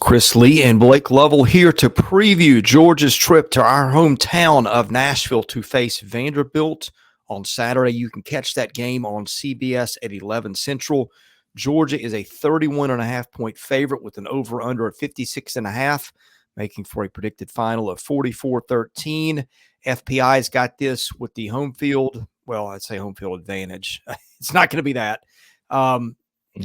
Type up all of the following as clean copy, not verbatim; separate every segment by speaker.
Speaker 1: Chris Lee and Blake Lovell here to preview Georgia's trip to our hometown of Nashville to face Vanderbilt on Saturday. You can catch that game on CBS at 11 Central. Georgia is a 31.5-point favorite with an over-under of 56.5, making for a predicted final of 44-13. FPI's got this with the home field. Well, I'd say home field advantage. It's not going to be that. No.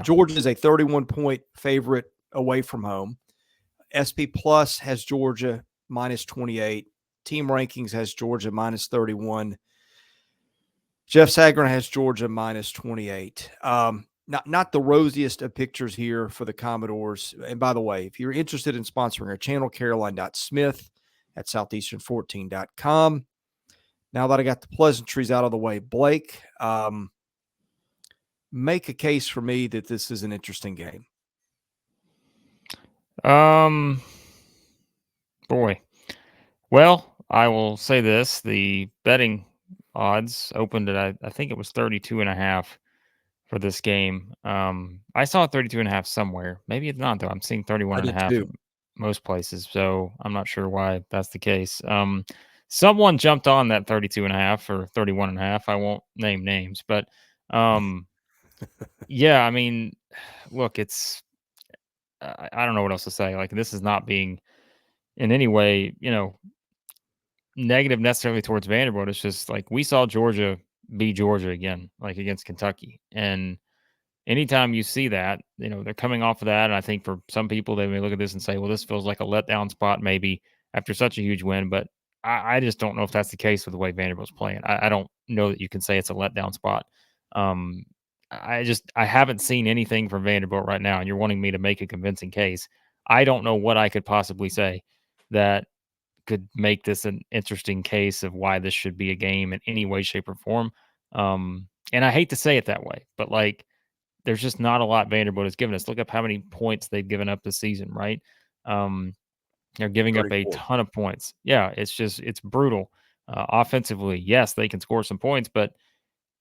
Speaker 1: Georgia is a 31-point favorite away from home. SP Plus has Georgia minus 28. Team Rankings has Georgia minus 31. Jeff Sagarin has Georgia minus 28. Not the rosiest of pictures here for the Commodores. And by the way, if you're interested in sponsoring our channel, caroline.smith at southeastern14.com. Now that I got the pleasantries out of the way, Blake, make a case for me that this is an interesting game.
Speaker 2: Boy. Well, I will say this. The betting odds opened at, I think it was 32.5 for this game. I saw 32.5 somewhere. Maybe it's not, though. I'm seeing 31.5 in most places, so I'm not sure why that's the case. Someone jumped on that 32.5 or 31.5. I won't name names, but yeah, I mean, look, it's I don't know what else to say. Like, this is not being in any way, negative necessarily towards Vanderbilt. It's just like we saw Georgia be Georgia again, like against Kentucky. And anytime you see that, they're coming off of that. And I think for some people, they may look at this and say, well, this feels like a letdown spot maybe after such a huge win. But I just don't know if that's the case with the way Vanderbilt's playing. I don't know that you can say it's a letdown spot. I haven't seen anything from Vanderbilt right now, and you're wanting me to make a convincing case. I don't know what I could possibly say that could make this an interesting case of why this should be a game in any way, shape, or form. And I hate to say it that way, but like, there's just not a lot Vanderbilt has given us. Look up how many points they've given up this season, right? They're giving 34. Up a ton of points. Yeah, it's brutal. Offensively, yes, they can score some points, but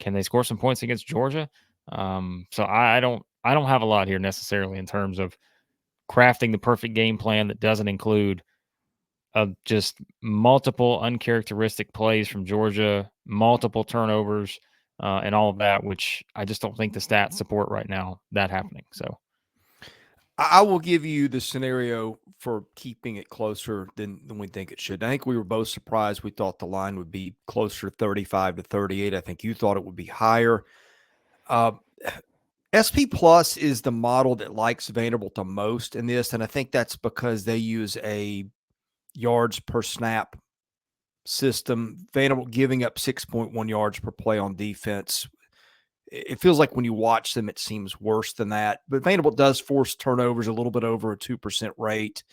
Speaker 2: can they score some points against Georgia? So I don't have a lot here necessarily in terms of crafting the perfect game plan that doesn't include just multiple uncharacteristic plays from Georgia, multiple turnovers, and all of that, which I just don't think the stats support right now that happening. So
Speaker 1: I will give you the scenario for keeping it closer than we think it should. I think we were both surprised. We thought the line would be closer to 35-38. I think you thought it would be higher. SP Plus is the model that likes Vanderbilt the most in this, and I think that's because they use a yards per snap system. Vanderbilt giving up 6.1 yards per play on defense. It feels like when you watch them, it seems worse than that. But Vanderbilt does force turnovers a little bit over a 2% rate.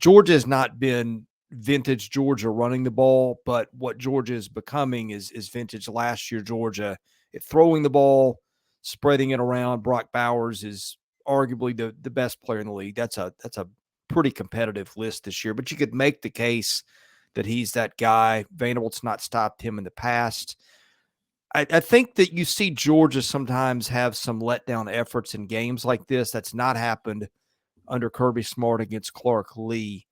Speaker 1: Georgia has not been vintage Georgia running the ball, but what Georgia is becoming is vintage last year Georgia at throwing the ball, spreading it around. Brock Bowers is arguably the best player in the league. That's a pretty competitive list this year, but you could make the case that he's that guy. Vanderbilt's not stopped him in the past. I think that you see Georgia sometimes have some letdown efforts in games like this. That's not happened under Kirby Smart against Clark Lee.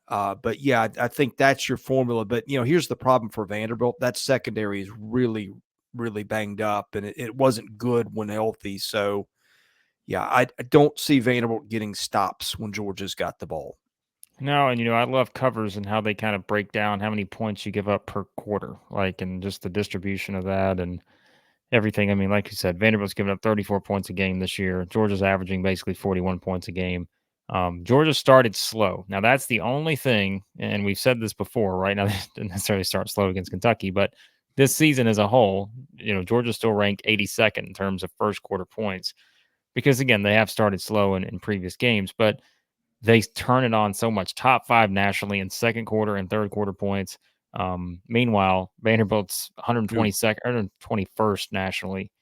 Speaker 1: But yeah, I think that's your formula. But, here's the problem for Vanderbilt. That secondary is really, really banged up, and it wasn't good when healthy. So, yeah, I don't see Vanderbilt getting stops when Georgia's got the ball.
Speaker 2: No, and I love covers and how they kind of break down how many points you give up per quarter, and just the distribution of that and everything. I mean, like you said, Vanderbilt's given up 34 points a game this year. Georgia's averaging basically 41 points a game. Georgia started slow. Now, that's the only thing, and we've said this before, right? Now, they didn't necessarily start slow against Kentucky, but this season as a whole, Georgia's still ranked 82nd in terms of first quarter points because, again, they have started slow in previous games, but they turn it on so much. Top 5 nationally in second quarter and third quarter points. Meanwhile, Vanderbilt's 121st nationally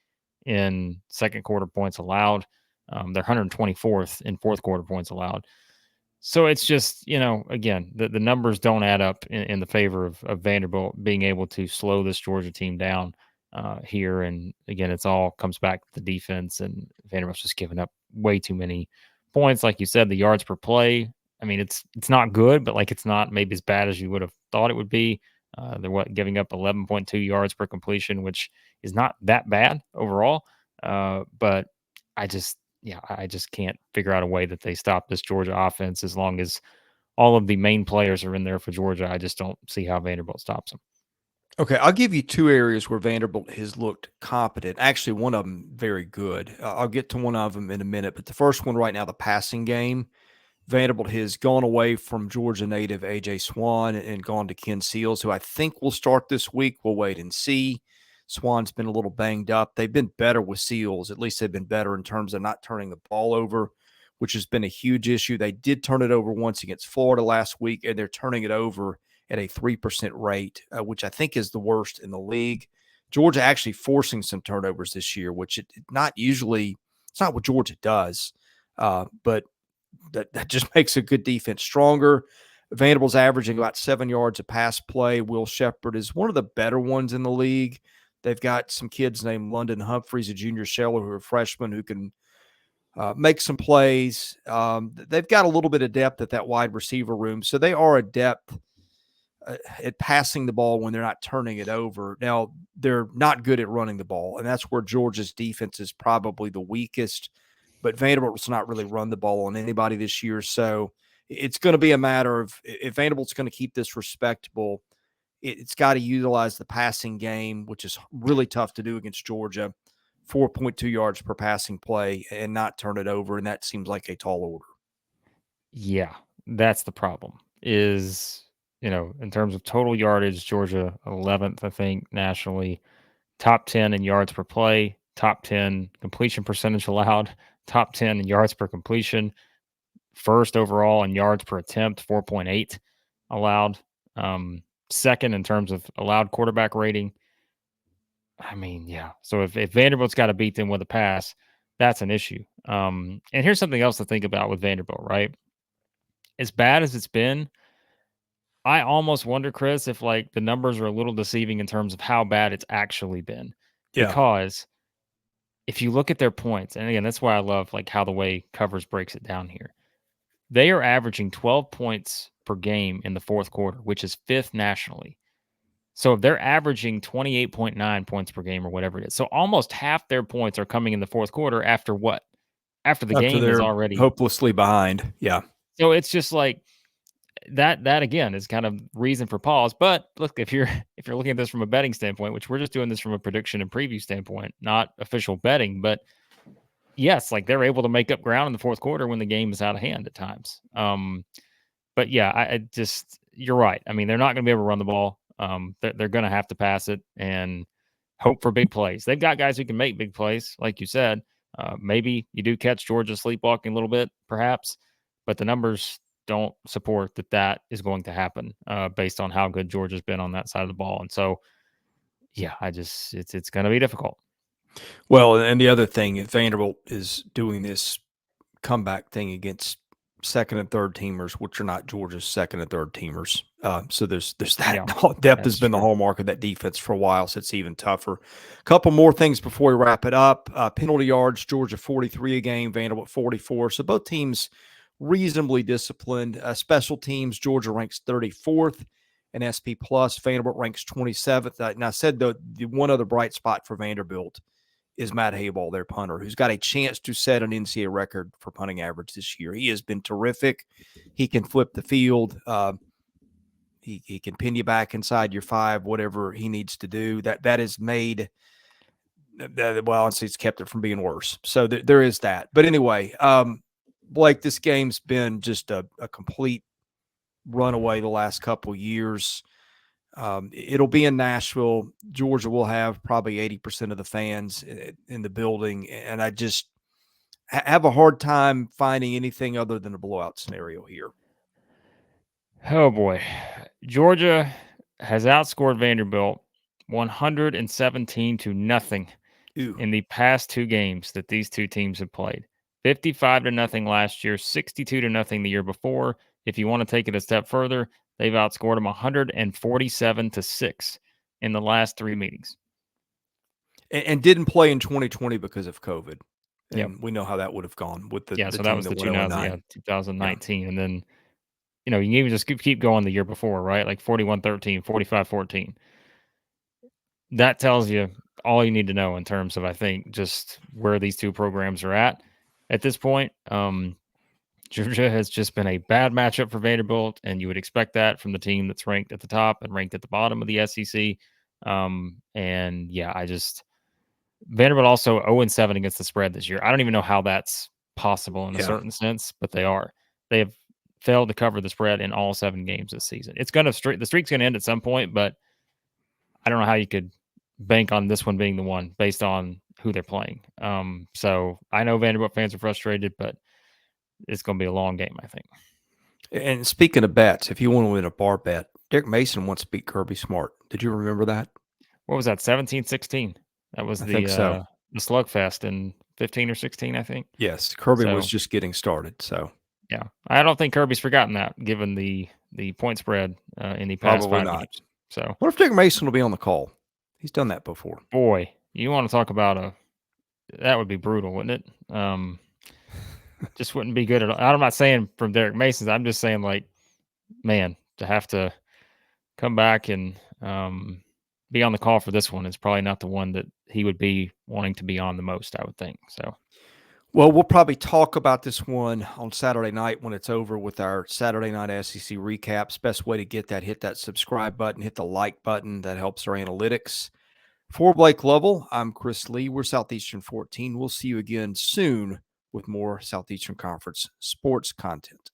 Speaker 2: in second quarter points allowed. They're 124th in fourth quarter points allowed. So it's just, again, the numbers don't add up in the favor of Vanderbilt being able to slow this Georgia team down here. And again, it's all comes back to the defense, and Vanderbilt's just giving up way too many points, like you said, the yards per play. I mean, it's not good, but like it's not maybe as bad as you would have thought it would be. They're giving up 11.2 yards per completion, which is not that bad overall. But I just can't figure out a way that they stop this Georgia offense as long as all of the main players are in there for Georgia. I just don't see how Vanderbilt stops them.
Speaker 1: Okay, I'll give you two areas where Vanderbilt has looked competent. Actually, one of them very good. I'll get to one of them in a minute, but the first one right now, the passing game. Vanderbilt has gone away from Georgia native A.J. Swan and gone to Ken Seals, who I think will start this week. We'll wait and see. Swan's been a little banged up. They've been better with Seals. At least they've been better in terms of not turning the ball over, which has been a huge issue. They did turn it over once against Florida last week, and they're turning it over at a 3% rate, which I think is the worst in the league. Georgia actually forcing some turnovers this year, which it's not what Georgia does, but that just makes a good defense stronger. Vanderbilt's averaging about 7 yards a pass play. Will Shepherd is one of the better ones in the league. They've got some kids named London Humphreys, a junior sheller, who are freshmen who can make some plays. They've got a little bit of depth at that wide receiver room, so they are adept at passing the ball when they're not turning it over. Now, they're not good at running the ball, and that's where Georgia's defense is probably the weakest. But Vanderbilt's not really run the ball on anybody this year, so it's going to be a matter of if Vanderbilt's going to keep this respectable, it's got to utilize the passing game, which is really tough to do against Georgia, 4.2 yards per passing play, and not turn it over, and that seems like a tall order.
Speaker 2: Yeah, that's the problem is, in terms of total yardage, Georgia 11th, I think, nationally, top 10 in yards per play, top 10 completion percentage allowed, top 10 in yards per completion, first overall in yards per attempt, 4.8 allowed, second in terms of allowed quarterback rating. I mean, yeah. So if Vanderbilt's got to beat them with a pass, that's an issue. And here's something else to think about with Vanderbilt, right? As bad as it's been, I almost wonder, Chris, if like the numbers are a little deceiving in terms of how bad it's actually been.
Speaker 1: Yeah.
Speaker 2: Because if you look at their points, and again, that's why I love like how the way Covers breaks it down here. They are averaging 12 points per game in the fourth quarter, which is fifth nationally. So if they're averaging 28.9 points per game or whatever it is. So almost half their points are coming in the fourth quarter after what? After the game is
Speaker 1: they're
Speaker 2: already
Speaker 1: hopelessly behind. Yeah.
Speaker 2: So it's just like that again is kind of reason for pause. But look, if you're looking at this from a betting standpoint, which we're just doing this from a prediction and preview standpoint, not official betting, but yes, like they're able to make up ground in the fourth quarter when the game is out of hand at times. But yeah, I just you're right. I mean, they're not going to be able to run the ball. They're going to have to pass it and hope for big plays. They've got guys who can make big plays, like you said. Maybe you do catch Georgia sleepwalking a little bit, perhaps, but the numbers don't support that is going to happen based on how good Georgia's been on that side of the ball. And so, yeah, it's going to be difficult.
Speaker 1: Well, and the other thing, if Vanderbilt is doing this comeback thing against second and third teamers, which are not Georgia's second and third teamers. So there's that.
Speaker 2: Yeah,
Speaker 1: depth has been the hallmark of that defense for a while, so it's even tougher. A couple more things before we wrap it up. Penalty yards, Georgia 43 a game, Vanderbilt 44. So both teams reasonably disciplined. Special teams, Georgia ranks 34th in SP+. Vanderbilt ranks 27th. And I said the one other bright spot for Vanderbilt is Matt Hayball, their punter, who's got a chance to set an NCAA record for punting average this year. He has been terrific. He can flip the field. He can pin you back inside your 5, whatever he needs to do. That has made it's kept it from being worse. So there is that. But anyway, Blake, this game's been just a complete runaway the last couple years. It'll be in Nashville. Georgia will have probably 80% of the fans in the building. And I just have a hard time finding anything other than a blowout scenario here.
Speaker 2: Oh, boy. Georgia has outscored Vanderbilt 117-0 in the past 2 games that these two teams have played. 55-0 last year, 62-0 the year before. If you want to take it a step further, they've outscored them 147-6 in the last 3 meetings.
Speaker 1: And didn't play in 2020 because of COVID. And we know how that would have gone with the
Speaker 2: So that
Speaker 1: team
Speaker 2: was
Speaker 1: that
Speaker 2: the
Speaker 1: went 0-9.
Speaker 2: 2019. And then, you can even just keep going the year before, right? Like 41-13, 45-14. That tells you all you need to know in terms of, I think, just where these two programs are at this point. Georgia has just been a bad matchup for Vanderbilt, and you would expect that from the team that's ranked at the top and ranked at the bottom of the SEC. Vanderbilt also 0-7 against the spread this year. I don't even know how that's possible in a certain sense, but they are. They have failed to cover the spread in all 7 games this season. It's the streak's going to end at some point, but I don't know how you could bank on this one being the one based on who they're playing. So I know Vanderbilt fans are frustrated, but it's going to be a long game, I think.
Speaker 1: And speaking of bets, if you want to win a bar bet, Derek Mason once beat Kirby Smart. Did you remember that?
Speaker 2: What was that? 17-16. That was the slugfest in 15 or 16, I think.
Speaker 1: Yes, Kirby was just getting started. So
Speaker 2: yeah, I don't think Kirby's forgotten that, given the point spread in the past
Speaker 1: probably
Speaker 2: 5
Speaker 1: not.
Speaker 2: games. So
Speaker 1: what if Derek Mason will be on the call? He's done that before.
Speaker 2: Boy, you want to talk about that would be brutal, wouldn't it? Just wouldn't be good at all. I'm not saying from Derek Mason's. I'm just saying, like, man, to have to come back and be on the call for this one is probably not the one that he would be wanting to be on the most, I would think. So,
Speaker 1: well, we'll probably talk about this one on Saturday night when it's over with our Saturday night SEC recaps. Best way to get that, hit that subscribe button, hit the like button. That helps our analytics. For Blake Lovell, I'm Chris Lee. We're Southeastern 14. We'll see you again soon with more Southeastern Conference sports content.